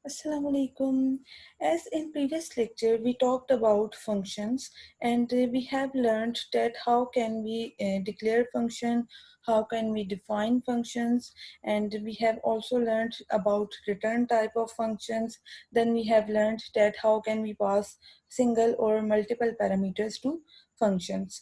Assalamu alaikum. As in previous lecture, we talked about functions and we have learned that how can we declare function, how can we define functions, and we have also learned about return type of functions. Then we have learned that how can we pass single or multiple parameters to functions.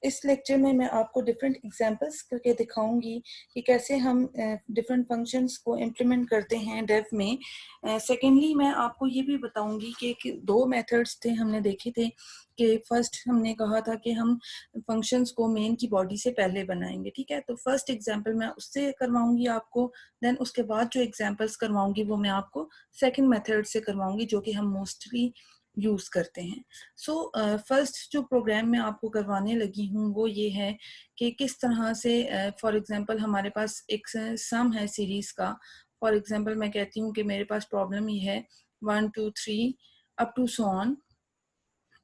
इस lecture में मैं आपको different examples करके दिखाऊंगी कि कैसे हम different functions को इम्प्लीमेंट करते हैं डेव में। सेकेंडली मैं आपको ये भी बताऊंगी कि दो मेथड्स थे हमने देखे थे कि फर्स्ट हमने कहा था कि हम फंक्शंस को मेन की बॉडी से पहले बनाएंगे, ठीक है। तो फर्स्ट एग्जांपल मैं उससे करवाऊंगी आपको, देन उसके बाद जो एग्जांपल्स करवाऊंगी वो मैं आपको सेकंड मेथड से करवाऊंगी जो कि हम मोस्टली यूज करते हैं। फर्स्ट जो प्रोग्राम मैं आपको करवाने लगी हूँ वो ये है कि किस तरह से फॉर एग्जांपल हमारे पास एक सम है सीरीज का। फॉर एग्जांपल मैं कहती हूँ कि मेरे पास प्रॉब्लम ये है 1 2 3 अप टू सो ऑन,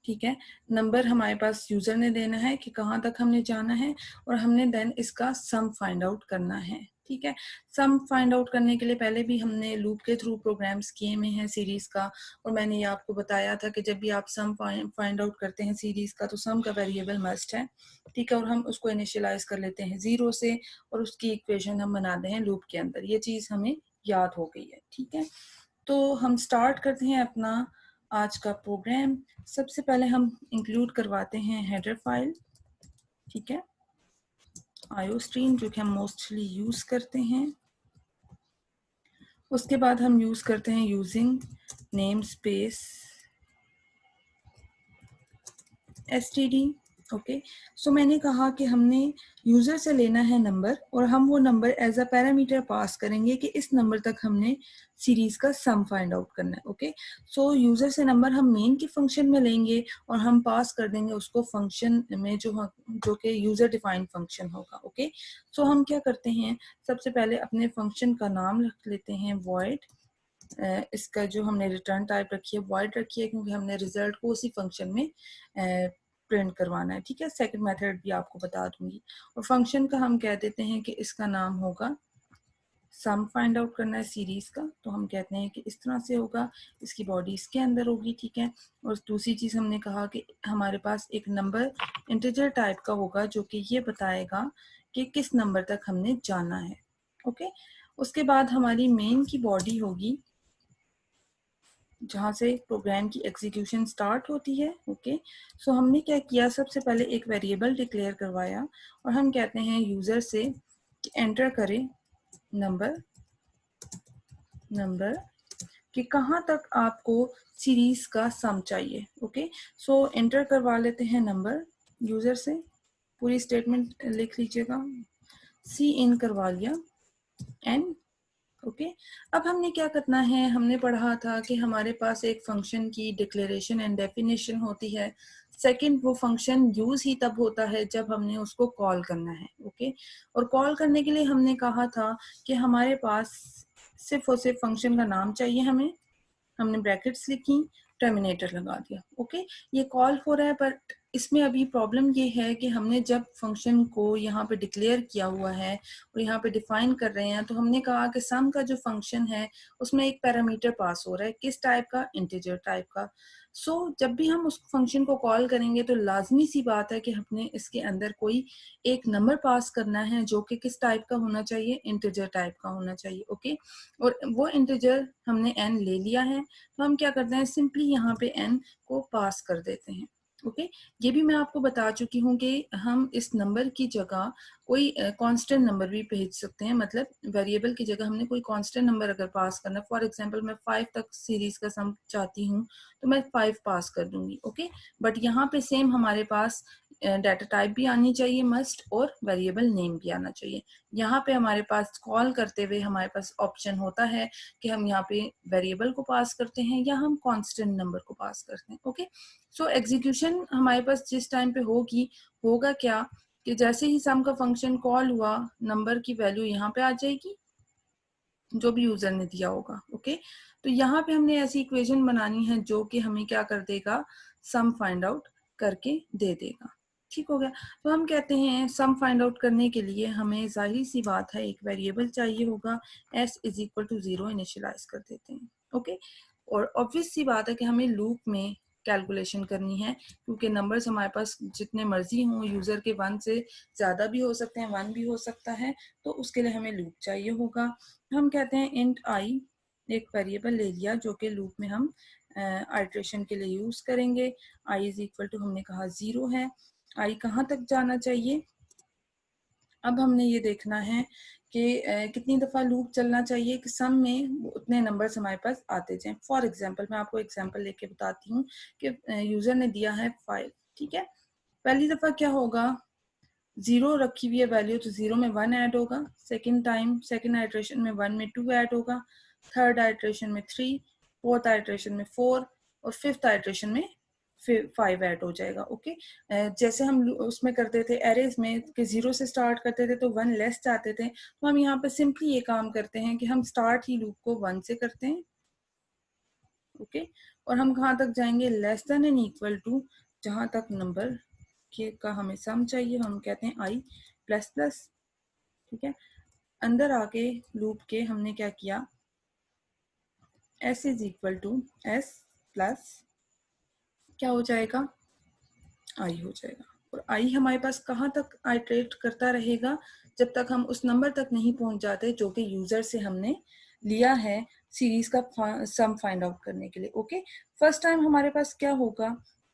ठीक है। नंबर हमारे पास यूजर ने देना है कि कहाँ तक हमने जाना है और हमने देन इसका सम फाइंड आउट करना है, ठीक है। सम फाइंड आउट करने के लिए पहले भी हमने लूप के थ्रू प्रोग्राम्स किए में हैं सीरीज का, और मैंने ये आपको बताया था कि जब भी आप सम फाइंड आउट करते हैं सीरीज का तो सम का वेरिएबल मस्ट है, ठीक है। और हम उसको इनिशियलाइज कर लेते हैं 0 से और उसकी इक्वेशन हम बनाते हैं लूप के अंदर। ये चीज हमें याद हो गई है, ठीक है। तो हम स्टार्ट करते हैं अपना आज का प्रोग्राम। सबसे पहले हम इंक्लूड करवाते हैं हेडर फाइल, ठीक है, आईओस्ट्रीम जो कि हम मोस्टली यूज करते हैं। उसके बाद हम यूज करते हैं using name space std, okay. So मैंने कहा कि हमने यूजर से लेना है नंबर और हम वो number as a parameter pass करेंगे कि इस नंबर तक हमने सीरीज का सम फाइंड आउट करना है, ओके। सो यूजर से नंबर हम मेन के फंक्शन में लेंगे और हम पास कर देंगे उसको फंक्शन में जो कि यूजर डिफाइंड फंक्शन होगा, ओके। सो हम क्या करते हैं, सबसे पहले अपने फंक्शन का नाम रख लेते हैं void। इसका जो हमने रिटर्न टाइप रखी है void रखी है क्योंकि हमने रिजल्ट को उसी फंक्शन में प्रिंट करवाना है, ठीक है। सेकंड मेथड भी आपको बता दूंगी। और फंक्शन का हम कह देते हैं कि इसका नाम होगा सम फाइंड आउट करना है सीरीज का, तो हम कहते हैं कि इस तरह से होगा, इसकी बॉडी इसके अंदर होगी, ठीक है। और दूसरी चीज हमने कहा कि हमारे पास एक नंबर इंटीजर टाइप का होगा जो कि ये बताएगा कि किस नंबर तक हमने जाना है, ओके। उसके बाद हमारी मेन की बॉडी होगी जहाँ से प्रोग्राम की एग्जीक्यूशन स्टार्ट होती है, ओके। सो हमने क्या किया, सबसे पहले एक वेरिएबल डिक्लेयर करवाया और हम कहते हैं यूजर से कि एंटर करें नंबर कि कहाँ तक आपको सीरीज का सम चाहिए, ओके। सो एंटर करवा लेते हैं नंबर यूजर से, पूरी स्टेटमेंट लिख लीजिएगा, सी इन करवा लिया एंड ओके। अब हमने क्या करना है, हमने पढ़ा था कि हमारे पास एक फंक्शन की डिक्लेरेशन एंड डेफिनेशन होती है। सेकंड, वो फंक्शन यूज ही तब होता है जब हमने उसको कॉल करना है, ओके। और कॉल करने के लिए हमने कहा था कि हमारे पास सिर्फ और सिर्फ फंक्शन का नाम चाहिए हमें, हमने ब्रैकेट्स लिखी, टर्मिनेटर लगा दिया, ओके। ये कॉल हो रहा है, बट इसमें अभी प्रॉब्लम ये है कि हमने जब फंक्शन को यहाँ पे डिक्लेयर किया हुआ है और यहाँ पे डिफाइन कर रहे हैं तो हमने कहा कि सम का जो फंक्शन है उसमें एक पैरामीटर पास हो रहा है, किस टाइप का, इंटीजर टाइप का। जब भी हम उस फंक्शन को कॉल करेंगे तो लाजमी सी बात है कि हमने इसके अंदर कोई एक नंबर पास करना है जो कि किस टाइप का होना चाहिए, इंटीजर टाइप का होना चाहिए, ओके। और वो इंटीजर हमने n ले लिया है, तो हम क्या करते हैं, सिंपली यहाँ पे n को पास कर देते हैं, ओके। ये भी मैं आपको बता चुकी हूँ कि हम इस नंबर की जगह कोई कांस्टेंट नंबर भी भेज सकते हैं, मतलब वेरिएबल की जगह हमने कोई कांस्टेंट नंबर अगर पास करना, फॉर एग्जांपल मैं 5 तक सीरीज का सम चाहती हूँ तो मैं 5 पास कर दूंगी, ओके। बट यहाँ पे सेम हमारे पास डाटा टाइप भी आनी चाहिए मस्ट, और वेरिएबल नेम भी आना चाहिए। यहाँ पे हमारे पास कॉल करते हुए हमारे पास ऑप्शन होता है कि हम यहाँ पे वेरिएबल को पास करते हैं या हम कांस्टेंट नंबर को पास करते हैं, ओके। एग्जीक्यूशन हमारे पास जिस टाइम पे होगा क्या कि जैसे ही सम का फंक्शन कॉल हुआ, नंबर की वैल्यू यहाँ पे आ जाएगी जो भी यूजर ने दिया होगा, ओके। तो यहाँ पे हमने ऐसी इक्वेशन बनानी है जो कि हमें क्या कर देगा, सम फाइंड आउट करके दे देगा, ठीक हो गया। तो हम कहते हैं सम फाइंड आउट करने के लिए हमें जाहिर सी बात है एक वेरिएबल चाहिए होगा, s is equal to 0 initialise कर देते हैं। ओके, और ऑब्वियस सी बात है कि हमें लूप में कैलकुलेशन करनी है, क्योंकि नंबर्स हमारे पास जितने मर्जी हों, यूजर के 1 से ज़्यादा भी हो सकते हैं, 1 भी हो सकता है, तो उसके लिए हमें लूप चाहिए होगा। हम कहते हैं इंट आई, एक वेरिएबल ले लिया जो कि लूप में हम आइट्रेशन के लिए यूज करेंगे। आई इज इक्वल टू हमने कहा 0 है। आई कहाँ तक जाना चाहिए, अब हमने ये देखना है कि कितनी दफ़ा लूप चलना चाहिए कि सम में उतने नंबर्स हमारे पास आते जाएं। फॉर एग्जांपल मैं आपको एग्जांपल लेके बताती हूँ कि यूज़र ने दिया है 5, ठीक है। पहली दफ़ा क्या होगा, 0 रखी हुई है वैल्यू, तो 0 में 1 ऐड होगा। सेकेंड टाइम, सेकेंड आइट्रेशन में 1 में 2 ऐड होगा, थर्ड आइट्रेशन में 3, फोर्थ आइट्रेशन में 4 और फिफ्थ आइट्रेशन में फिर 5 ऐड हो जाएगा। ओके, जैसे हम उसमें करते थे एरेज में कि 0 से स्टार्ट करते थे तो 1 लेस चाहते थे, तो हम यहाँ पे सिंपली ये काम करते हैं कि हम स्टार्ट ही लूप को 1 से करते हैं। ओके, और हम कहाँ तक जाएंगे, less than and equal to, जहाँ तक नंबर के का हमें सम चाहिए हम कहते हैं आई प्लस प्लस। ठीक है, अंदर आके लूप के हमने क्या किया, s is equal to s plus क्या हो जाएगा, आई हो जाएगा। और आई हमारे पास कहाँ तक आइट्रेट करता रहेगा, जब तक हम उस नंबर तक नहीं पहुंच जाते जो कि यूजर से हमने लिया है सीरीज का सम फाइंड आउट करने के लिए। ओके, फर्स्ट टाइम हमारे पास क्या होगा,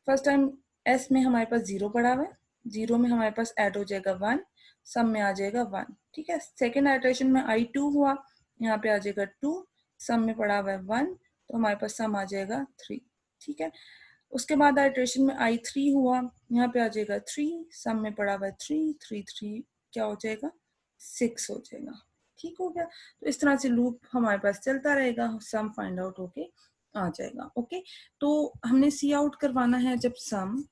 फर्स्ट टाइम एस में हमारे पास 0 पड़ा हुआ है, 0 में हमारे पास ऐड हो जाएगा 1, सम में आ जाएगा 1। ठीक है, सेकेंड आइट्रेशन में आई 2 हुआ, यहाँ पे आ जाएगा 2, सम में पड़ा हुआ है 1, तो हमारे पास सम आ जाएगा 3। ठीक है, उसके बाद आइट्रेशन में आई 3 हुआ, यहाँ पे आ जाएगा 3, सम में पड़ा हुआ है 3, 3 3 क्या हो जाएगा, 6 हो जाएगा। ठीक हो गया, तो इस तरह से लूप हमारे पास चलता रहेगा, सम फाइंड आउट होके आ जाएगा। ओके, तो हमने सी आउट करवाना है जब सम,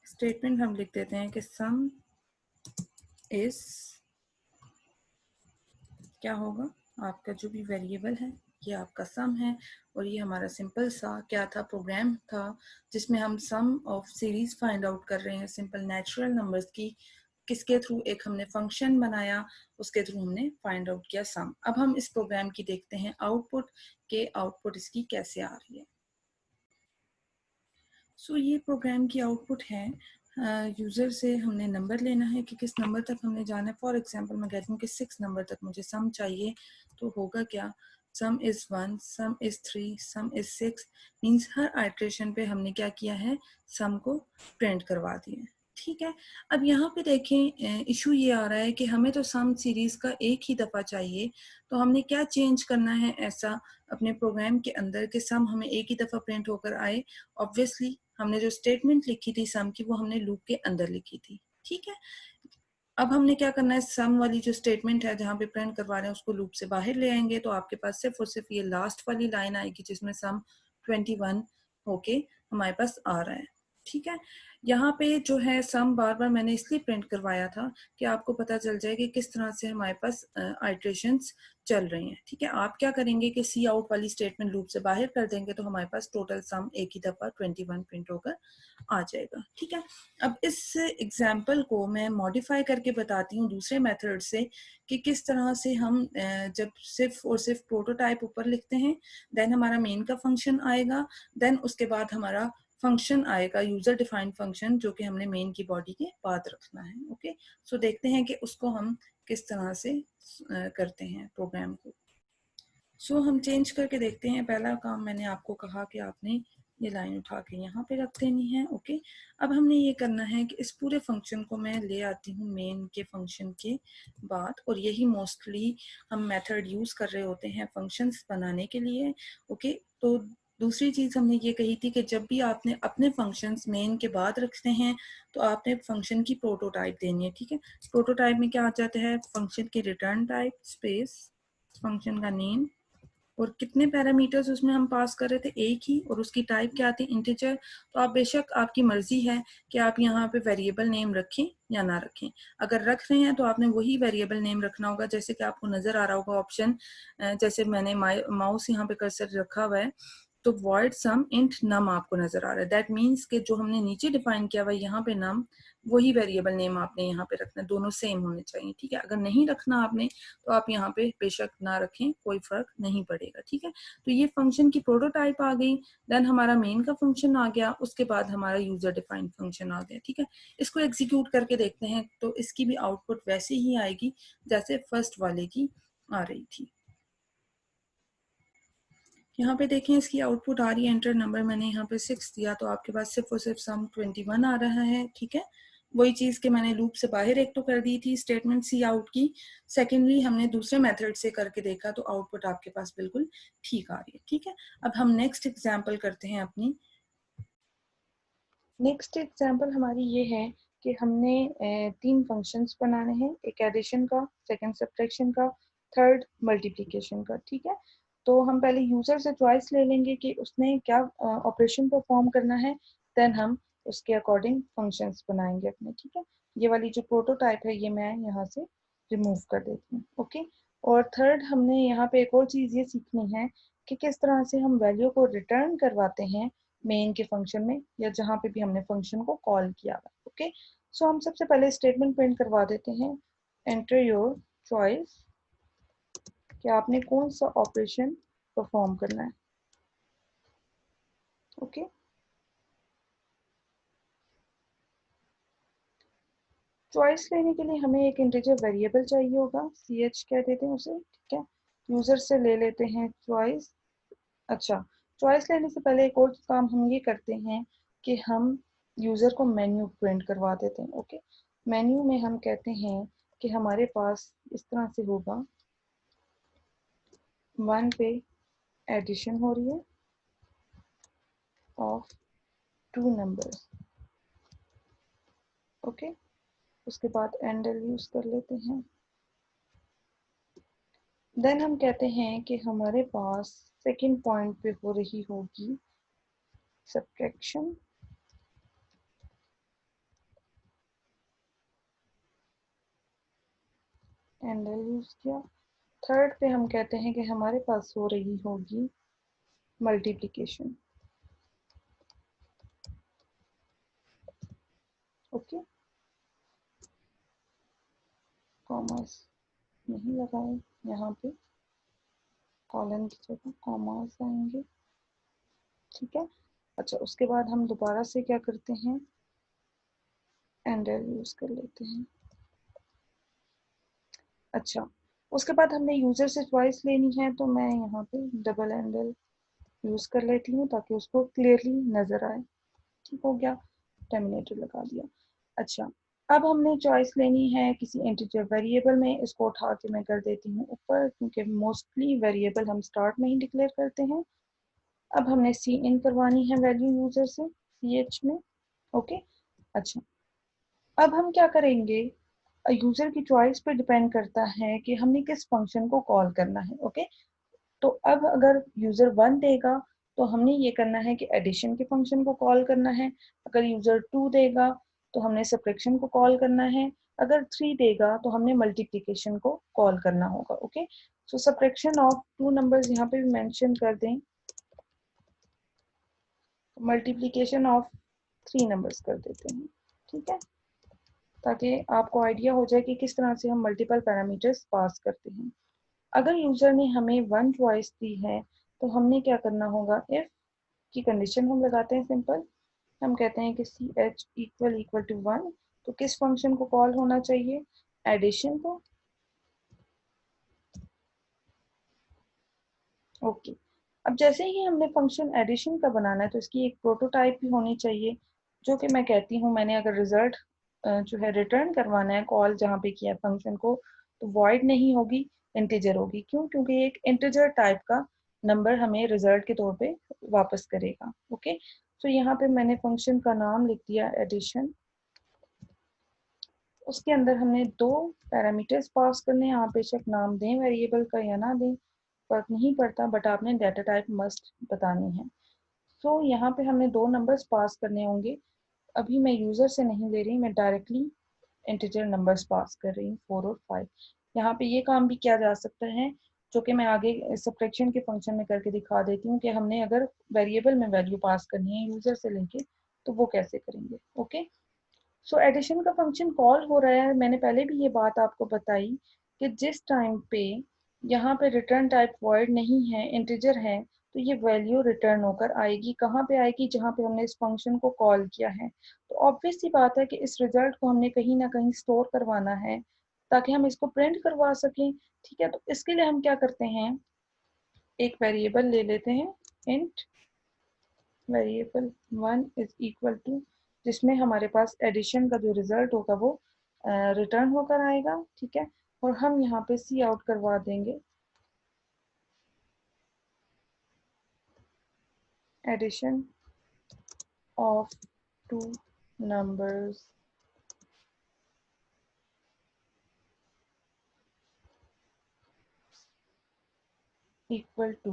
स्टेटमेंट हम लिख देते हैं कि सम इज, क्या होगा, आपका जो भी वेरिएबल है ये आपका सम है, और ये हमारा सिंपल सा क्या था, प्रोग्राम था जिसमें हम सम ऑफ सीरीज फाइंड आउट कर रहे हैं सिंपल नेचुरल नंबर्स की। किसके थ्रू, एक हमने फंक्शन बनाया, उसके थ्रू हमने फाइंड आउट किया सम। अब हम इस प्रोग्राम की देखते हैं आउटपुट, के आउटपुट इसकी कैसे आ रही है। सो ये प्रोग्राम की आउटपुट है, यूज़र से हमने नंबर लेना है कि किस नंबर तक हमने जाना है। फॉर एग्जांपल मैं कहती हूँ कि 6 नंबर तक मुझे सम चाहिए, तो होगा क्या, सम is 1, some is 3, some is 6, means her iteration पे हमने क्या किया है, सम को प्रिंट करवा दिया। ठीक है, अब यहाँ पे देखें इशू ये आ रहा है कि हमें तो सम सीरीज का एक ही दफ़ा चाहिए, तो हमने क्या चेंज करना है ऐसा अपने प्रोग्राम के अंदर कि सम हमें एक ही दफ़ा प्रिंट होकर आए। ऑब्वियसली हमने जो स्टेटमेंट लिखी थी सम की, वो हमने लूप के अंदर लिखी थी। ठीक है, अब हमने क्या करना है, सम वाली जो स्टेटमेंट है जहाँ पे प्रिंट करवा रहे हैं उसको लूप से बाहर ले आएंगे, तो आपके पास सिर्फ और सिर्फ ये लास्ट वाली लाइन आएगी जिसमें सम 21 होके हमारे पास आ रहा है। ठीक है, यहाँ पे जो है सम बार बार मैंने इसलिए प्रिंट करवाया था कि आपको पता चल जाए कि किस तरह से हमारे पास आइट्रेशंस चल रही हैं। ठीक है, आप क्या करेंगे कि सी आउट वाली स्टेटमेंट लूप से बाहर कर देंगे, तो हमारे पास टोटल सम एक ही दफा 21 प्रिंट होकर आ जाएगा। ठीक है, अब इस एग्जाम्पल को मैं मॉडिफाई करके बताती हूँ दूसरे मेथड से कि किस तरह से हम जब सिर्फ और सिर्फ प्रोटोटाइप ऊपर लिखते हैं, देन हमारा मेन का फंक्शन आएगा, देन उसके बाद हमारा फंक्शन आएगा यूजर डिफाइंड फंक्शन, जो कि हमने मेन की बॉडी के बाद रखना है। ओके, सो देखते हैं कि उसको हम किस तरह से करते हैं प्रोग्राम को। सो हम चेंज करके देखते हैं। पहला काम मैंने आपको कहा कि आपने ये लाइन उठा के यहाँ पे रख देनी है। ओके, अब हमने ये करना है कि इस पूरे फंक्शन को मैं ले आती हूँ मेन के फंक्शन के बाद, और यही मोस्टली हम मेथड यूज कर रहे होते हैं फंक्शंस बनाने के लिए। ओके, तो दूसरी चीज हमने ये कही थी कि जब भी आपने अपने फंक्शंस मेन के बाद रखते हैं तो आपने फंक्शन की प्रोटोटाइप देनी है। ठीक है, प्रोटोटाइप में क्या आ जाता है, फंक्शन की रिटर्न टाइप स्पेस फंक्शन का नेम, और कितने पैरामीटर्स उसमें हम पास कर रहे थे, एक ही, और उसकी टाइप क्या थी, इंटीजर। तो आप बेशक आपकी मर्जी है कि आप यहाँ पे वेरिएबल नेम रखें या ना रखें। अगर रख रहे हैं तो आपने वही वेरिएबल नेम रखना होगा, जैसे कि आपको नजर आ रहा होगा ऑप्शन, जैसे मैंने माउस यहाँ पे कर्सर रखा हुआ है, तो void sum int num आपको नजर आ रहा है। दैट मीन्स कि जो हमने नीचे डिफाइन किया हुआ यहाँ पे num, वही वेरिएबल नेम आपने यहाँ पे रखना है, दोनों सेम होने चाहिए, ठीक है। अगर नहीं रखना आपने तो आप यहाँ पे बेशक ना रखें, कोई फर्क नहीं पड़ेगा, ठीक है। तो ये फंक्शन की प्रोटोटाइप आ गई। देन हमारा मेन का फंक्शन आ गया, उसके बाद हमारा यूजर डिफाइंड फंक्शन आ गया, ठीक है। इसको एग्जीक्यूट करके देखते हैं तो इसकी भी आउटपुट वैसे ही आएगी जैसे फर्स्ट वाले की आ रही थी। यहाँ पे देखें इसकी आउटपुट आ रही है, एंटर नंबर मैंने यहाँ पे 6 दिया तो आपके पास सिर्फ और सिर्फ सम 21 आ रहा है, ठीक है। वही चीज के मैंने लूप से बाहर एक तो कर दी थी स्टेटमेंट सी आउट की, सेकेंडली हमने दूसरे मेथड से करके देखा तो आउटपुट आपके पास बिल्कुल ठीक आ रही है, ठीक है। अब हम नेक्स्ट एग्जाम्पल करते हैं अपनी। नेक्स्ट एग्जाम्पल हमारी ये है कि हमने 3 फंक्शंस बनाने हैं, एक एडिशन का, सेकंड सब्ट्रैक्शन का, थर्ड मल्टीप्लिकेशन का, ठीक है। तो हम पहले यूजर से चॉइस ले लेंगे कि उसने क्या ऑपरेशन परफॉर्म करना है, देन हम उसके अकॉर्डिंग फंक्शंस बनाएंगे अपने, ठीक है। ये वाली जो प्रोटोटाइप है ये मैं यहाँ से रिमूव कर देती हूँ, ओके। और थर्ड हमने यहाँ पे एक और चीज़ ये सीखनी है कि किस तरह से हम वैल्यू को रिटर्न करवाते हैं मेन के फंक्शन में या जहाँ पे भी हमने फंक्शन को कॉल किया हुआ, ओके। सो हम सबसे पहले स्टेटमेंट प्रिंट करवा देते हैं, एंटर योर चॉइस, कि आपने कौन सा ऑपरेशन परफॉर्म करना है, ओके। चॉइस लेने के लिए हमें एक इंटीजर वेरिएबल चाहिए होगा, ch कह देते हैं उसे, ठीक है। यूजर से ले लेते हैं चॉइस। अच्छा, चॉइस लेने से पहले एक और काम हम ये करते हैं कि हम यूजर को मेन्यू प्रिंट करवा देते हैं, ओके। मेन्यू में हम कहते हैं कि हमारे पास इस तरह से होगा, 1 पे एडिशन हो रही है ऑफ 2 नंबर्स, ओके। उसके बाद एंडल यूज कर लेते हैं। देन हम कहते हैं कि हमारे पास सेकंड पॉइंट पे हो रही होगी सब्ट्रैक्शन, एंडल यूज किया। थर्ड पे हम कहते हैं कि हमारे पास हो रही होगी मल्टीप्लिकेशन, ओके। कॉमर्स नहीं लगाए यहाँ पे, कॉलन की जगह कॉमर्स आएंगे, ठीक है। अच्छा, उसके बाद हम दोबारा से क्या करते हैं, एंडल यूज कर लेते हैं। अच्छा, उसके बाद हमने यूजर से चॉइस लेनी है तो मैं यहाँ पे डबल एंडल यूज कर लेती हूँ ताकि उसको क्लियरली नजर आए, ठीक हो गया। टर्मिनेटर लगा दिया। अच्छा, अब हमने चॉइस लेनी है किसी इंटीजर वेरिएबल में, इसको उठा के मैं कर देती हूँ ऊपर क्योंकि मोस्टली वेरिएबल हम स्टार्ट में ही डिक्लेयर करते हैं। अब हमने सी इन करवानी है वैल्यू यूजर से सी एच में, ओके। अच्छा, अब हम क्या करेंगे, यूजर की चॉइस पे डिपेंड करता है कि हमने किस फंक्शन को कॉल करना है, ओके। तो अब अगर यूजर 1 देगा तो हमने ये करना है कि एडिशन के फंक्शन को कॉल करना है, अगर यूजर 2 देगा तो हमने सब्ट्रैक्शन को कॉल करना है, अगर 3 देगा तो हमने मल्टीप्लिकेशन को कॉल करना होगा, okay. So subtraction of 2 numbers यहाँ पे भी मेंशन कर दें, मल्टीप्लिकेशन ऑफ 3 नंबर्स कर देते हैं, ठीक है, ताकि आपको आइडिया हो जाए कि किस तरह से हम मल्टीपल पैरामीटर्स पास करते हैं। अगर यूजर ने हमें 1 चॉइस दी है तो हमने क्या करना होगा, इफ की कंडीशन हम लगाते हैं सिंपल, हम कहते हैं कि C H equal equal to 1, तो किस फंक्शन को कॉल होना चाहिए, एडिशन को, ओके। अब जैसे ही हमने फंक्शन एडिशन का बनाना है तो इसकी एक प्रोटोटाइप भी होनी चाहिए, जो कि मैं कहती हूँ मैंने अगर रिजल्ट जो है रिटर्न करवाना है कॉल जहाँ पे किया फंक्शन को, तो वॉइड नहीं होगी, इंटीजर होगी। क्यों? क्योंकि एक इंटीजर टाइप का नंबर हमें रिजल्ट के तौर पे वापस करेगा, ओके। तो यहाँ पे मैंने फंक्शन का नाम लिख दिया एडिशन, उसके अंदर हमने 2 पैरामीटर्स पास करने हैं, आप बेशक नाम दें वेरिएबल का या ना दें, फर्क नहीं पड़ता, बट आपने डाटा टाइप मस्ट बतानी है। सो यहाँ पे हमने 2 नंबर्स पास करने होंगे, अभी मैं यूजर से नहीं ले रही, मैं डायरेक्टली इंटीजर नंबर्स पास कर रही हूँ 4 और 5। यहाँ पे ये काम भी किया जा सकता है जो कि मैं आगे सब्ट्रैक्शन के फंक्शन में करके दिखा देती हूँ कि हमने अगर वेरिएबल में वैल्यू पास करनी है यूजर से लेके तो वो कैसे करेंगे। ओके, सो एडिशन का फंक्शन कॉल हो रहा है। मैंने पहले भी ये बात आपको बताई कि जिस टाइम पे यहाँ पे रिटर्न टाइप वॉइड नहीं है, इंटीजर है, तो ये वैल्यू रिटर्न होकर आएगी। कहाँ पे आएगी? जहाँ पे हमने इस फंक्शन को कॉल किया है। तो ऑब्वियस सी बात है कि इस रिजल्ट को हमने कहीं ना कहीं स्टोर करवाना है ताकि हम इसको प्रिंट करवा सकें। ठीक है, तो इसके लिए हम क्या करते हैं, एक वेरिएबल ले लेते हैं, int variable 1 is equal to, जिसमें हमारे पास एडिशन का जो रिजल्ट होगा वो रिटर्न होकर आएगा। ठीक है, और हम यहाँ पे सी आउट करवा देंगे addition of two numbers equal to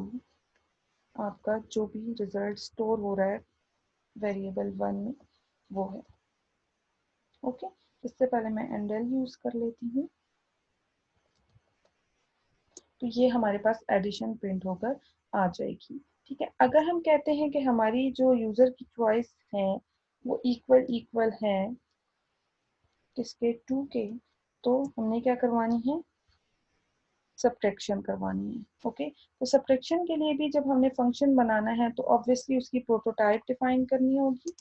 आपका जो भी रिजल्ट स्टोर हो रहा है वेरिएबल 1 में वो है। ओके, इससे पहले मैं एंडल यूज कर लेती हूँ। तो ये हमारे पास एडिशन प्रिंट होकर आ जाएगी। ठीक है, अगर हम कहते हैं कि हमारी जो यूजर की चॉइस है वो इक्वल इक्वल है किसके, 2 के, तो हमने क्या करवानी है, सब्ट्रैक्शन करवानी है। ओके, तो सब्ट्रैक्शन के लिए भी जब हमने फंक्शन बनाना है तो ऑब्वियसली उसकी प्रोटोटाइप डिफाइन करनी होगी।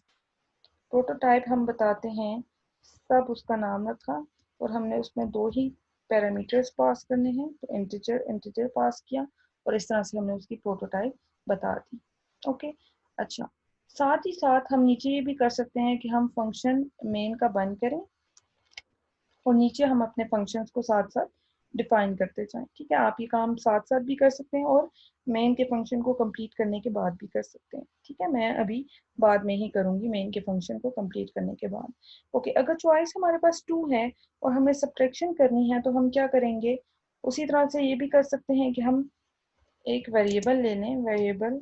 प्रोटोटाइप हम बताते हैं, सब उसका नाम रखा और हमने उसमें दो ही पैरामीटर्स पास करने हैं, तो इंटीजर इंटीजर पास किया और इस तरह से हमने उसकी प्रोटोटाइप बता दी। ओके, अच्छा, साथ ही साथ हम नीचे ये भी कर सकते हैं कि हम फंक्शन मेन का बंद करें और नीचे हम अपने फंक्शंस को साथ साथ डिफाइन करते जाएं। ठीक है, आप ये काम साथ साथ भी कर सकते हैं और मेन के फंक्शन को कंप्लीट करने के बाद भी कर सकते हैं। ठीक है, मैं अभी बाद में ही करूंगी मेन के फंक्शन को कंप्लीट करने के बाद। ओके, अगर चॉइस हमारे पास 2 है और हमें सब्ट्रैक्शन करनी है तो हम क्या करेंगे, उसी तरह से ये भी कर सकते हैं कि हम एक वेरिएबल ले लें, वेरिएबल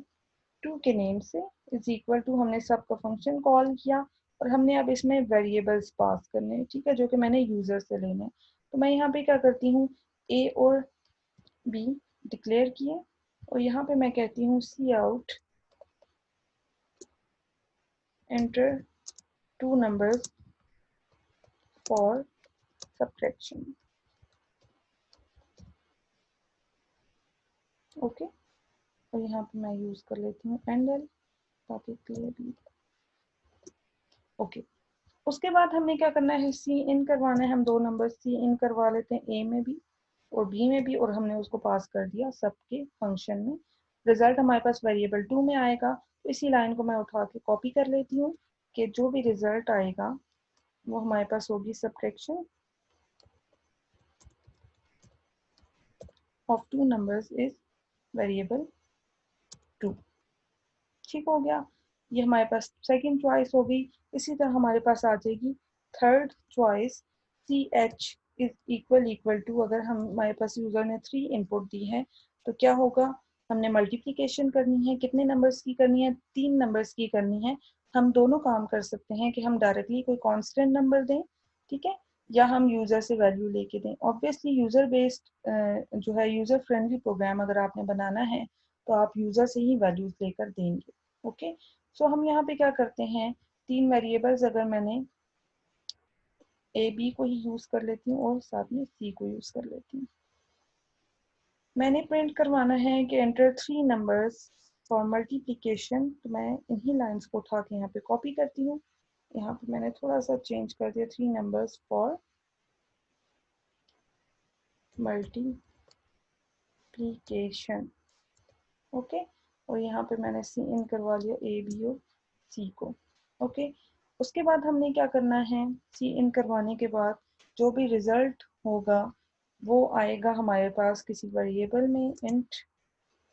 2 के नेम से इज इक्वल टू, हमने सबका फंक्शन कॉल किया और हमने अब इसमें वेरिएबल्स पास करने हैं। ठीक है, जो कि मैंने यूजर से लेने हैं। तो मैं यहाँ पे क्या करती हूँ, ए और बी डिक्लेयर किए और यहाँ पे मैं कहती हूँ cout enter two numbers for subtraction. Okay, और यहाँ पे मैं यूज कर लेती हूँ एंडल ताकि क्लियर भी। ओके, उसके बाद हमने क्या करना है, सी इन करवाना है। हम दो नंबर सी इन करवा लेते हैं, ए में भी और बी में भी, और हमने उसको पास कर दिया सबके फंक्शन में। रिजल्ट हमारे पास वेरिएबल 2 में आएगा। तो इसी लाइन को मैं उठा के कॉपी कर लेती हूँ कि जो भी रिजल्ट आएगा वो हमारे पास होगी subtraction of two numbers is variable 2। ठीक हो गया, ये हमारे पास सेकंड चॉइस हो गई। इसी तरह हमारे पास आ जाएगी third choice, C H is equal equal to. अगर हम हमारे पास यूजर ने 3 इनपुट दी है तो क्या होगा, हमने मल्टीप्लिकेशन करनी है, कितने नंबर्स की करनी है, 3 नंबर्स की करनी है। हम दोनों काम कर सकते हैं कि हम डायरेक्टली कोई कांस्टेंट नंबर दें, ठीक है, या हम यूजर से वैल्यू लेके दें। ऑब्वियसली यूजर बेस्ड जो है, यूजर फ्रेंडली प्रोग्राम अगर आपने बनाना है तो आप यूजर से ही वैल्यूज लेकर देंगे। ओके, सो हम यहाँ पे क्या करते हैं, 3 वेरिएबल्स अगर मैंने ए बी को ही यूज कर लेती हूँ और साथ में सी को यूज कर लेती हूँ। मैंने प्रिंट करवाना है कि एंटर 3 नंबर्स फॉर मल्टीप्लिकेशन, तो मैं इन्हीं लाइंस को उठा के यहाँ पे कॉपी करती हूँ। यहाँ पे मैंने थोड़ा सा चेंज कर दिया, 3 नंबर्स फॉर मल्टीप्लिकेशन। ओके, और यहाँ पे मैंने सी इन करवा लिया ए बी और सी को। ओके, उसके बाद हमने क्या करना है, सी इन करवाने के बाद जो भी रिजल्ट होगा वो आएगा हमारे पास किसी वेरिएबल में, इंट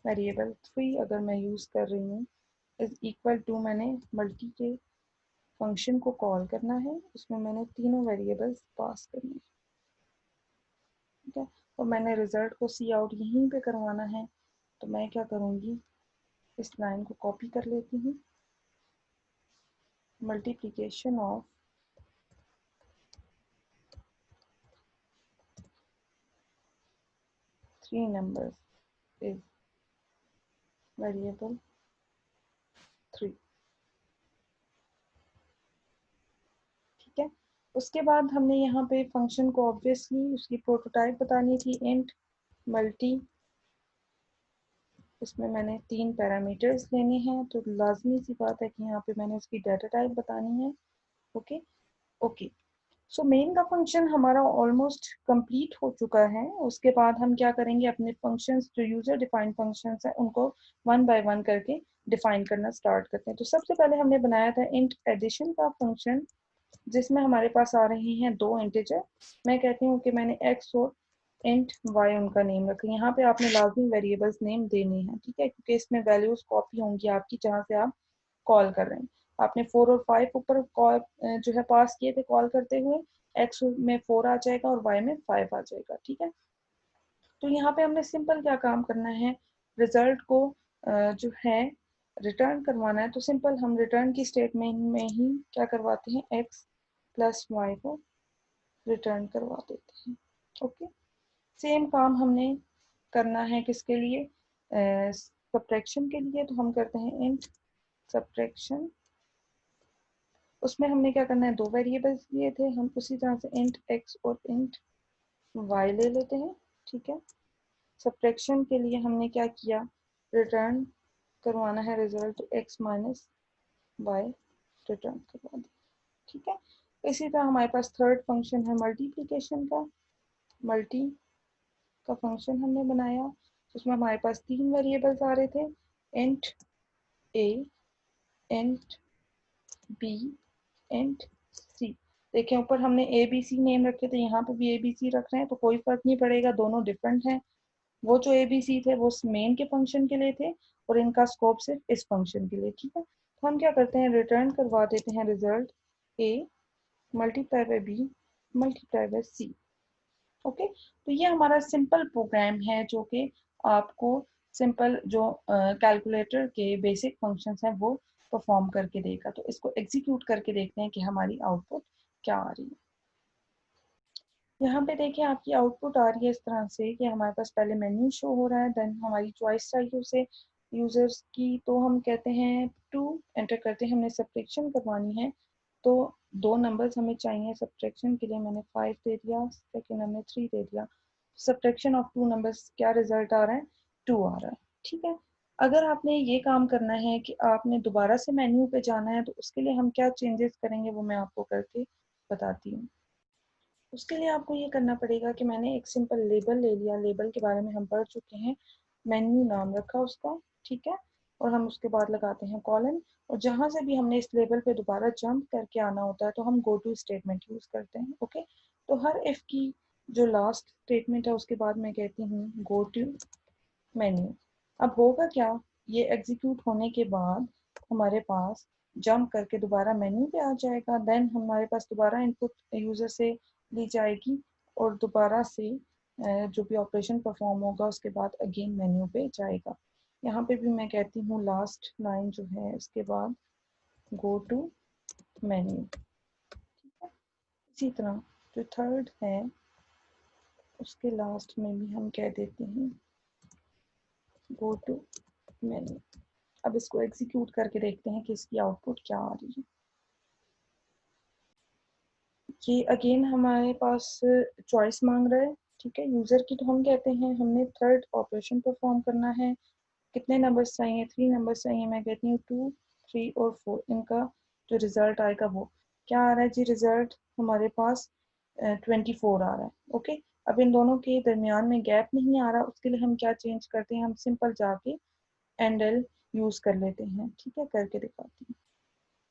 वेरिएबल 3 अगर मैं यूज कर रही हूँ, इज इक्वल टू, मैंने मल्टी के फंक्शन को कॉल करना है, उसमें मैंने तीनों वेरिएबल्स पास करने हैं। ठीक है, और मैंने रिजल्ट को सी आउट यहीं पे करवाना है, तो मैं क्या करूँगी, इस लाइन को कॉपी कर लेती हूँ, multiplication of 3 numbers is variable 3। ठीक है, उसके बाद हमने यहाँ पे फंक्शन को ऑब्वियसली उसकी प्रोटोटाइप बतानी थी, इंट मल्टी, इसमें मैंने 3 पैरामीटर्स लेने हैं, तो लाजमी सी बात है कि यहाँ पे मैंने उसकी डाटा टाइप बतानी है। ओके ओके, सो मेन का फंक्शन हमारा ऑलमोस्ट कंप्लीट हो चुका है। उसके बाद हम क्या करेंगे, अपने फंक्शंस जो यूजर डिफाइंड फंक्शंस हैं उनको वन बाय वन करके डिफाइन करना स्टार्ट करते हैं। तो सबसे पहले हमने बनाया था इंट एडिशन का फंक्शन, जिसमें हमारे पास आ रहे हैं 2 इंटीजर। मैं कहती हूँ कि मैंने x और इंट y उनका नेम रखा। यहाँ पे आपने लाजमी वेरिएबल्स नेम देने हैं, ठीक है, क्योंकि इसमें वैल्यूज कॉपी होंगी आपकी जहाँ से आप कॉल कर रहे हैं। आपने 4 और 5 ऊपर कॉल जो है पास किए थे कॉल करते हुए, x में 4 आ जाएगा और y में 5 आ जाएगा। ठीक है, तो यहाँ पे हमने सिंपल क्या काम करना है, रिजल्ट को जो है रिटर्न करवाना है। तो सिंपल हम रिटर्न की स्टेटमेंट में ही क्या करवाते हैं, x प्लस वाई को रिटर्न करवा देते हैं। ओके, सेम काम हमने करना है किसके लिए, सब्ट्रैक्शन के लिए। तो हम करते हैं इंट सब्ट्रैक्शन, उसमें हमने क्या करना है, 2 वेरिएबल्स लिए थे, हम उसी तरह से इंट x और इंट y ले लेते हैं। ठीक है, सब्ट्रैक्शन के लिए हमने क्या किया, रिटर्न करवाना है रिजल्ट, तो x माइनस वाई रिटर्न करवा दिया। ठीक है, इसी तरह हमारे पास थर्ड फंक्शन है मल्टीप्लिकेशन का। मल्टी का फंक्शन हमने बनाया, उसमें हमारे पास 3 वेरिएबल्स आ रहे थे, int a, int b, int c। देखें ऊपर हमने a b c नेम रखे थे, यहाँ पे भी a b c रख रहे हैं, तो कोई फर्क नहीं पड़ेगा, दोनों डिफरेंट हैं। वो जो a b c थे वो मेन के फंक्शन के लिए थे और इनका स्कोप सिर्फ इस फंक्शन के लिए। ठीक है, तो हम क्या करते हैं, रिटर्न करवा देते हैं result a multiply by b multiply by c। Okay, तो ये हमारा सिंपल प्रोग्राम है जो कि आपको सिंपल जो कैलकुलेटर के बेसिक फंक्शंस हैं वो परफॉर्म करके देगा। तो इसको एग्जीक्यूट करके देखते हैं कि हमारी आउटपुट क्या आ रही है। यहाँ पे देखिए आपकी आउटपुट आ रही है इस तरह से कि हमारे पास पहले मेन्यू शो हो रहा है, देन हमारी चॉइस चाहिए उसे यूजर्स की, तो हम कहते हैं 2 एंटर करते हैं, हमने सब्ट्रैक्शन करवानी है। तो 2 नंबर्स हमें चाहिए सब्ट्रैक्शन के लिए, मैंने 5 दे दिया, सेकेंड हमने 3 दे दिया। सब्ट्रैक्शन ऑफ 2 नंबर्स क्या रिजल्ट आ रहा है, 2 आ रहा है। ठीक है, अगर आपने ये काम करना है कि आपने दोबारा से मेन्यू पे जाना है, तो उसके लिए हम क्या चेंजेस करेंगे वो मैं आपको करके बताती हूँ। उसके लिए आपको ये करना पड़ेगा कि मैंने एक सिंपल लेबल ले लिया, लेबल के बारे में हम पढ़ चुके हैं, मेन्यू नाम रखा उसका। ठीक है, और हम उसके बाद लगाते हैं कॉलन, और जहां से भी हमने इस लेबल पे दोबारा जंप करके आना होता है तो हम गो टू स्टेटमेंट यूज करते हैं। ओके, तो हर इफ की जो लास्ट स्टेटमेंट है उसके बाद मैं कहती हूँ गो टू मेन्यू। अब होगा क्या, ये एग्जीक्यूट होने के बाद हमारे पास जंप करके दोबारा मेन्यू पे आ जाएगा, देन हमारे पास दोबारा इनपुट यूजर से ली जाएगी और दोबारा से जो भी ऑपरेशन परफॉर्म होगा उसके बाद अगेन मेन्यू पे जाएगा। यहाँ पे भी मैं कहती हूँ लास्ट लाइन जो है इसके बाद गो टू मेन्यू। इसी तरह जो थर्ड है उसके लास्ट में भी हम कह देते हैं गो टू मेन्यू। अब इसको एग्जीक्यूट करके देखते हैं कि इसकी आउटपुट क्या आ रही है। ये अगेन हमारे पास चॉइस मांग रहा है। ठीक है, यूजर की, तो हम कहते हैं हमने थर्ड ऑपरेशन परफॉर्म करना है, कितने नंबर्स चाहिए, 3 नंबर्स चाहिए। मैं कहती हूँ 2, 3 और 4, इनका जो रिजल्ट आएगा वो क्या आ रहा है जी, रिजल्ट हमारे पास 24 आ रहा है। ओके, अब इन दोनों के दरमियान में गैप नहीं आ रहा, उसके लिए हम क्या चेंज करते हैं, हम सिंपल जाके एंडल यूज कर लेते हैं। ठीक है, करके दिखाती हूँ।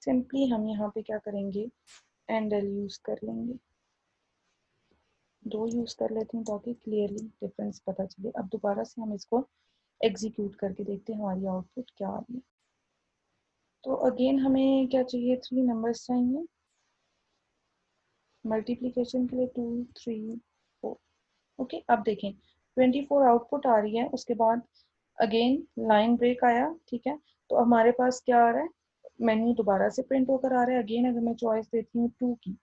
सिंपली हम यहाँ पे क्या करेंगे, एंडल यूज कर लेंगे, 2 यूज कर लेती हूँ ताकि क्लियरली डिफरेंस पता चले। अब दोबारा से हम इसको एग्जीक्यूट करके देखते हैं हमारी आउटपुट क्या आ रही है। तो अगेन हमें क्या चाहिए, 3 नंबर्स चाहिए मल्टीप्लिकेशन के लिए, 2, 3, 4। ओके, अब देखें 24 आउटपुट आ रही है, उसके बाद अगेन लाइन ब्रेक आया। ठीक है, तो हमारे पास क्या आ रहा है, मेन्यू दोबारा से प्रिंट होकर आ रहा है। अगेन अगर मैं चॉइस देती हूँ 2 की,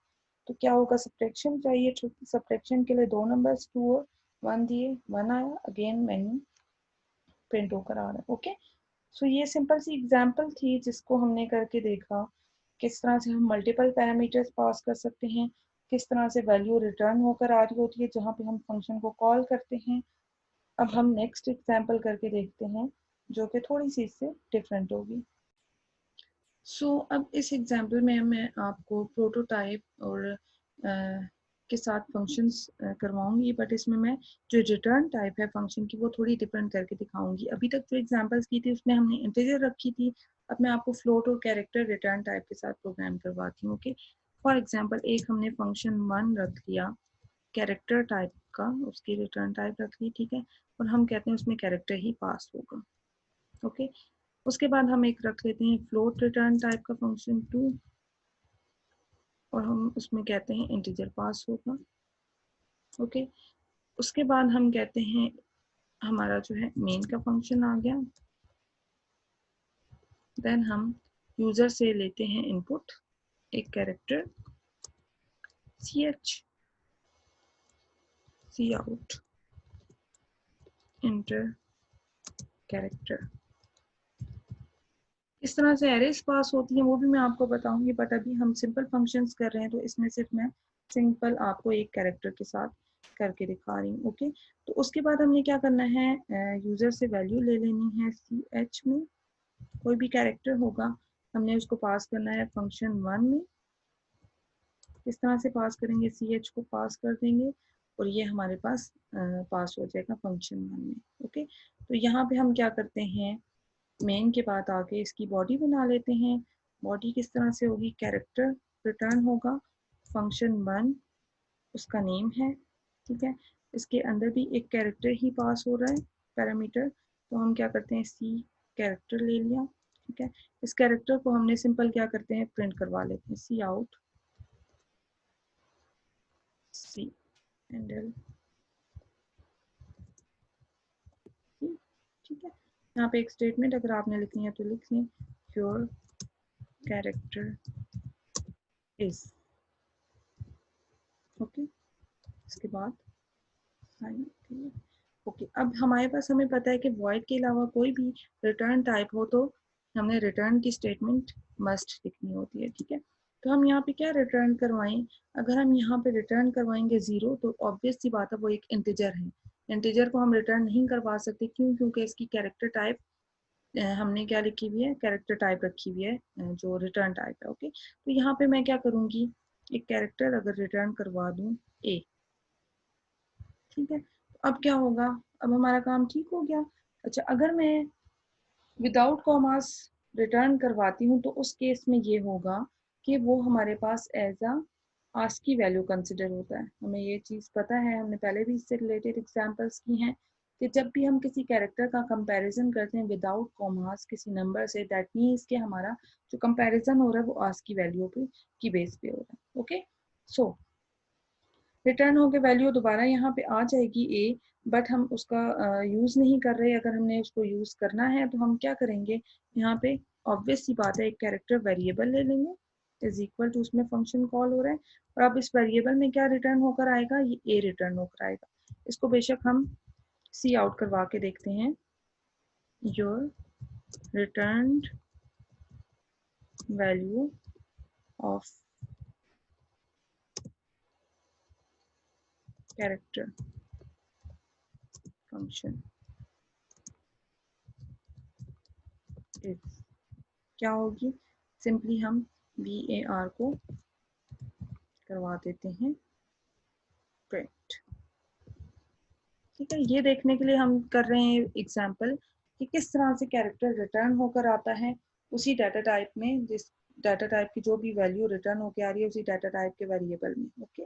तो क्या होगा, सब्ट्रैक्शन चाहिए, सब्ट्रैक्शन के लिए 2 नंबर्स 2 और 1 दिए, 1 आया। अगेन मेन्यू प्रिंट होकर आ रहा है। ओके, सो ये सिंपल सी एग्जांपल थी जिसको हमने करके देखा किस तरह से हम मल्टीपल पैरामीटर्स पास कर सकते हैं, किस तरह से वैल्यू रिटर्न होकर आ रही होती है जहाँ पे हम फंक्शन को कॉल करते हैं। अब हम नेक्स्ट एग्जांपल करके देखते हैं जो कि थोड़ी सी इससे डिफरेंट होगी। अब इस एग्जांपल में मैं आपको प्रोटोटाइप और के साथ फंक्शंस करवाऊंगी, बट इसमें मैं जो रिटर्न टाइप है फंक्शन की वो थोड़ी डिफरेंट करके दिखाऊंगी। अभी तक जो एग्जांपल्स की थी उसमें हमने इंटीजर रखी थी, अब मैं आपको फ्लोट और कैरेक्टर रिटर्न टाइप के साथ प्रोग्राम करवाती हूँ। ओके, फॉर एग्जाम्पल एक हमने फंक्शन 1 रख लिया कैरेक्टर टाइप का, उसकी रिटर्न टाइप रख ली, ठीक है, और हम कहते हैं उसमें कैरेक्टर ही पास होगा। ओके, उसके बाद हम एक रख लेते हैं फ्लोट रिटर्न टाइप का फंक्शन 2, और हम उसमें कहते हैं इंटीजर पास होगा। ओके, उसके बाद हम कहते हैं हमारा जो है मेन का फंक्शन आ गया। देन हम यूजर से लेते हैं इनपुट एक कैरेक्टर ch, सी आउट, इंटर कैरेक्टर। इस तरह से एरेस पास होती हैं वो भी मैं आपको बताऊंगी, बट अभी हम सिंपल फंक्शंस कर रहे हैं तो इसमें सिर्फ मैं सिंपल आपको एक कैरेक्टर के साथ करके दिखा रही हूँ। ओके, तो उसके बाद हमने क्या करना है, यूजर से वैल्यू ले लेनी है ch में, कोई भी कैरेक्टर होगा हमने उसको पास करना है फंक्शन 1 में। इस तरह से पास करेंगे, ch को पास कर देंगे और ये हमारे पास पास हो जाएगा फंक्शन 1 में। ओके, तो यहाँ पे हम क्या करते हैं, मेन के बाद आगे इसकी बॉडी बना लेते हैं। बॉडी किस तरह से होगी, कैरेक्टर रिटर्न होगा फंक्शन 1, उसका नेम है, ठीक है, इसके अंदर भी एक कैरेक्टर ही पास हो रहा है पैरामीटर, तो हम क्या करते हैं सी कैरेक्टर ले लिया, ठीक है, इस कैरेक्टर को हमने सिंपल क्या करते हैं प्रिंट करवा लेते हैं सी आउट सी एंड एल, ठीक है। यहाँ पे एक स्टेटमेंट अगर आपने लिखनी है तो लिख लें, योर कैरेक्टर इज, ओके, इसके बाद साइन। ओके, अब हमारे पास हमें पता है कि वॉइड के अलावा कोई भी रिटर्न टाइप हो तो हमने रिटर्न की स्टेटमेंट मस्ट लिखनी होती है, ठीक है। तो हम यहाँ पे क्या रिटर्न करवाएं, अगर हम यहाँ पे रिटर्न करवाएंगे 0 तो ऑब्वियस सी बात है वो एक इंटीजर है, इंटीजर को हम रिटर्न नहीं करवा सकते, क्यों, क्योंकि इसकी कैरेक्टर टाइप हमने क्या लिखी हुई है, कैरेक्टर टाइप रखी हुई है जो रिटर्न टाइप है। ओके, तो यहाँ पे मैं क्या करूँगी, एक कैरेक्टर अगर रिटर्न करवा दूँ ए, ठीक है, तो अब क्या होगा, अब हमारा काम ठीक हो गया। अच्छा, अगर मैं विदाउट कॉमास रिटर्न करवाती हूँ तो उस केस में ये होगा कि वो हमारे पास एज अ आस्क की वैल्यू कंसिडर होता है। हमें ये चीज़ पता है, हमने पहले भी इससे रिलेटेड एग्जांपल्स की हैं कि जब भी हम किसी कैरेक्टर का कंपैरिजन करते हैं विदाउट कॉमास किसी नंबर से, दैट मीन्स कि हमारा जो कंपैरिजन हो रहा है वो आस्क की वैल्यू पे की बेस पे हो रहा है। ओके, सो रिटर्न होके वैल्यू दोबारा यहाँ पे आ जाएगी ए, बट हम उसका यूज़ नहीं कर रहे। अगर हमने उसको यूज़ करना है तो हम क्या करेंगे, यहाँ पे ऑब्वियस सी बात है एक कैरेक्टर वेरिएबल ले लेंगे इज इक्वल टू, उसमें फंक्शन कॉल हो रहा है और अब इस वेरिएबल में क्या रिटर्न होकर आएगा, ये ए रिटर्न होकर आएगा। इसको बेशक हम सी आउट करवा के देखते हैं, your return value of character function is क्या होगी, सिंपली हम var को करवा देते हैं प्रिंट, ठीक है। ये देखने के लिए हम कर रहे हैं एग्जांपल कि किस तरह से कैरेक्टर रिटर्न होकर आता है उसी डाटा टाइप में, जिस डाटा टाइप की जो भी वैल्यू रिटर्न होकर आ रही है उसी डाटा टाइप के वेरिएबल में। ओके,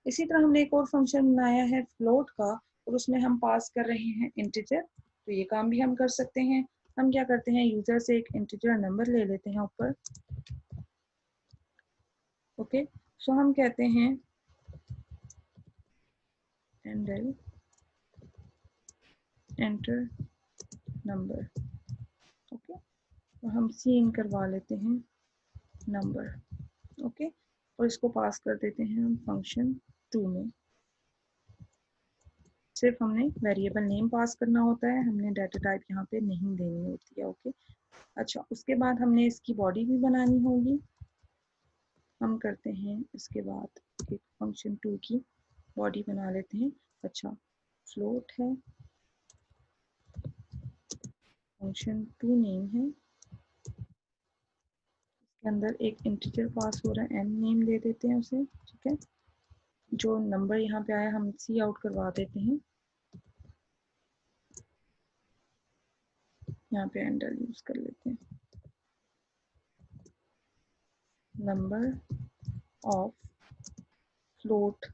इसी तरह हमने एक और फंक्शन बनाया है फ्लोट का और उसमें हम पास कर रहे हैं इंटीजर, तो ये काम भी हम कर सकते हैं। हम क्या करते हैं, यूजर से एक इंटीजर नंबर ले लेते हैं ऊपर। ओके, सो हम कहते हैं एंडल एंटर नंबर। ओके, तो हम सी इन करवा लेते हैं नंबर। ओके, और इसको पास कर देते हैं हम फंक्शन 2 में। सिर्फ हमने वेरिएबल नेम पास करना होता है, हमने डाटा टाइप यहाँ पे नहीं देनी होती है। ओके, अच्छा उसके बाद हमने इसकी बॉडी भी बनानी होगी। हम करते हैं इसके बाद एक फंक्शन 2 की बॉडी बना लेते हैं। अच्छा, फ्लोट है, फंक्शन 2 नेम है, इसके अंदर एक इंटीजर पास हो रहा है, एन नेम दे देते हैं उसे। ठीक है, जो नंबर यहाँ पे आया हम सी आउट करवा देते हैं, यहाँ पे एंटर यूज कर लेते हैं। Number of float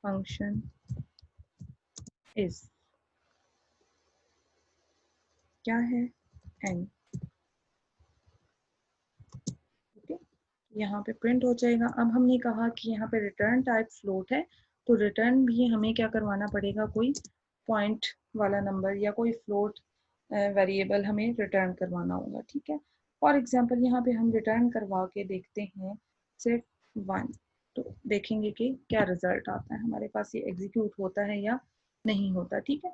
function is, क्या है, एन। ओके, यहाँ पे प्रिंट हो जाएगा। अब हमने कहा कि यहाँ पे रिटर्न टाइप फ्लोट है, तो रिटर्न भी हमें क्या करवाना पड़ेगा, कोई पॉइंट वाला नंबर या कोई फ्लोट वेरिएबल हमें रिटर्न करवाना होगा। ठीक है, फॉर एग्जांपल यहाँ पे हम रिटर्न करवा के देखते हैं सिर्फ 1, तो देखेंगे कि क्या रिजल्ट आता है, हमारे पास ये एग्जीक्यूट होता है या नहीं होता। ठीक है,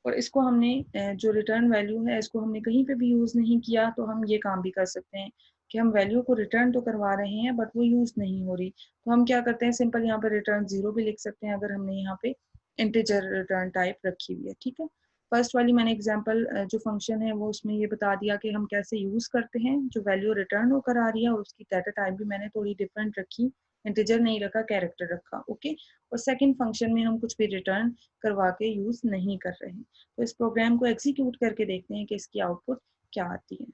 और इसको हमने जो रिटर्न वैल्यू है इसको हमने कहीं पे भी यूज़ नहीं किया, तो हम ये काम भी कर सकते हैं कि हम वैल्यू को रिटर्न तो करवा रहे हैं बट वो यूज़ नहीं हो रही, तो हम क्या करते हैं, सिंपल यहाँ पे रिटर्न 0 भी लिख सकते हैं अगर हमने यहाँ पे इंटीजर रिटर्न टाइप रखी हुई है। ठीक है, फर्स्ट वाली मैंने एग्जांपल जो फंक्शन है वो उसमें ये बता दिया कि हम कैसे यूज़ करते हैं, जो वैल्यू रिटर्न होकर आ रही है और उसकी डाटा टाइप भी मैंने थोड़ी डिफरेंट रखी, इंटीजर नहीं रखा, कैरेक्टर रखा। ओके, और सेकंड फंक्शन में हम कुछ भी रिटर्न करवा के यूज़ नहीं कर रहे हैं। तो इस प्रोग्राम को एग्जीक्यूट करके देखते हैं कि इसकी आउटपुट क्या आती है।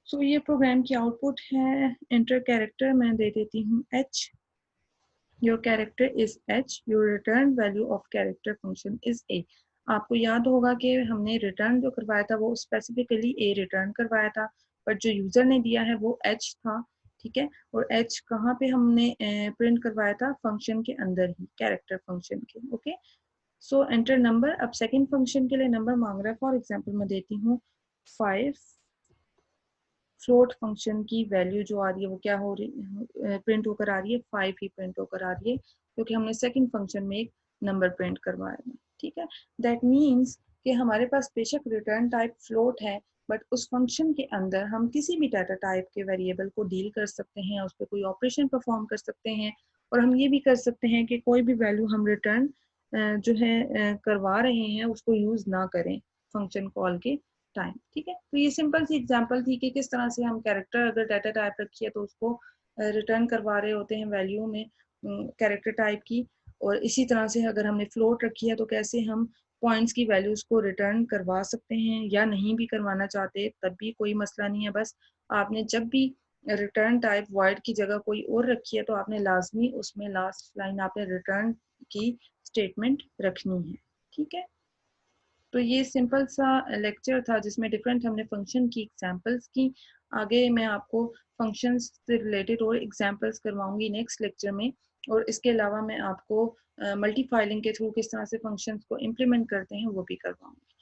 सो ये प्रोग्राम की आउटपुट है, इंटर कैरेक्टर मैं दे देती हूँ h, your character is h, your return value of character function is a। आपको याद होगा कि हमने रिटर्न जो करवाया था वो स्पेसिफिकली a रिटर्न करवाया था, बट जो यूजर ने दिया है वो h था। ठीक है, और h कहाँ पे हमने प्रिंट करवाया था, फंक्शन के अंदर ही, कैरेक्टर फंक्शन के। ओके, सो एंटर नंबर। अब सेकंड फंक्शन के लिए नंबर मांग रहा है, फॉर एग्जांपल मैं देती हूँ 5। फ्लोट फंक्शन की वैल्यू जो आ रही है वो क्या हो रही है, प्रिंट होकर आ रही है 5 ही प्रिंट होकर आ रही है, क्योंकि हमने सेकंड फंक्शन में एक नंबर प्रिंट करवाया है। ठीक है, दैट मीन्स कि हमारे पास बेशक रिटर्न टाइप फ्लोट है, बट उस फंक्शन के अंदर हम किसी भी डाटा टाइप के वेरिएबल को डील कर सकते हैं, उस पर कोई ऑपरेशन परफॉर्म कर सकते हैं, और हम ये भी कर सकते हैं कि कोई भी वैल्यू हम रिटर्न जो है करवा रहे हैं उसको यूज ना करें फंक्शन कॉल के टाइम। ठीक है, तो ये सिंपल सी एग्जांपल थी कि किस तरह से हम कैरेक्टर अगर डाटा टाइप रखी है तो उसको रिटर्न करवा रहे होते हैं वैल्यू में कैरेक्टर टाइप की, और इसी तरह से अगर हमने फ्लोट रखी है तो कैसे हम पॉइंट्स की वैल्यूज को रिटर्न करवा सकते हैं, या नहीं भी करवाना चाहते तब भी कोई मसला नहीं है। बस आपने जब भी रिटर्न टाइप वॉइड की जगह कोई और रखी है तो आपने लाजमी उसमें लास्ट लाइन आपने रिटर्न की स्टेटमेंट रखनी है। ठीक है, तो ये सिंपल सा लेक्चर था जिसमें डिफरेंट हमने फंक्शन की एग्जांपल्स की। आगे मैं आपको फंक्शंस से रिलेटेड और एग्जांपल्स करवाऊंगी नेक्स्ट लेक्चर में, और इसके अलावा मैं आपको मल्टी फाइलिंग के थ्रू किस तरह से फंक्शंस को इम्प्लीमेंट करते हैं वो भी करवाऊंगी।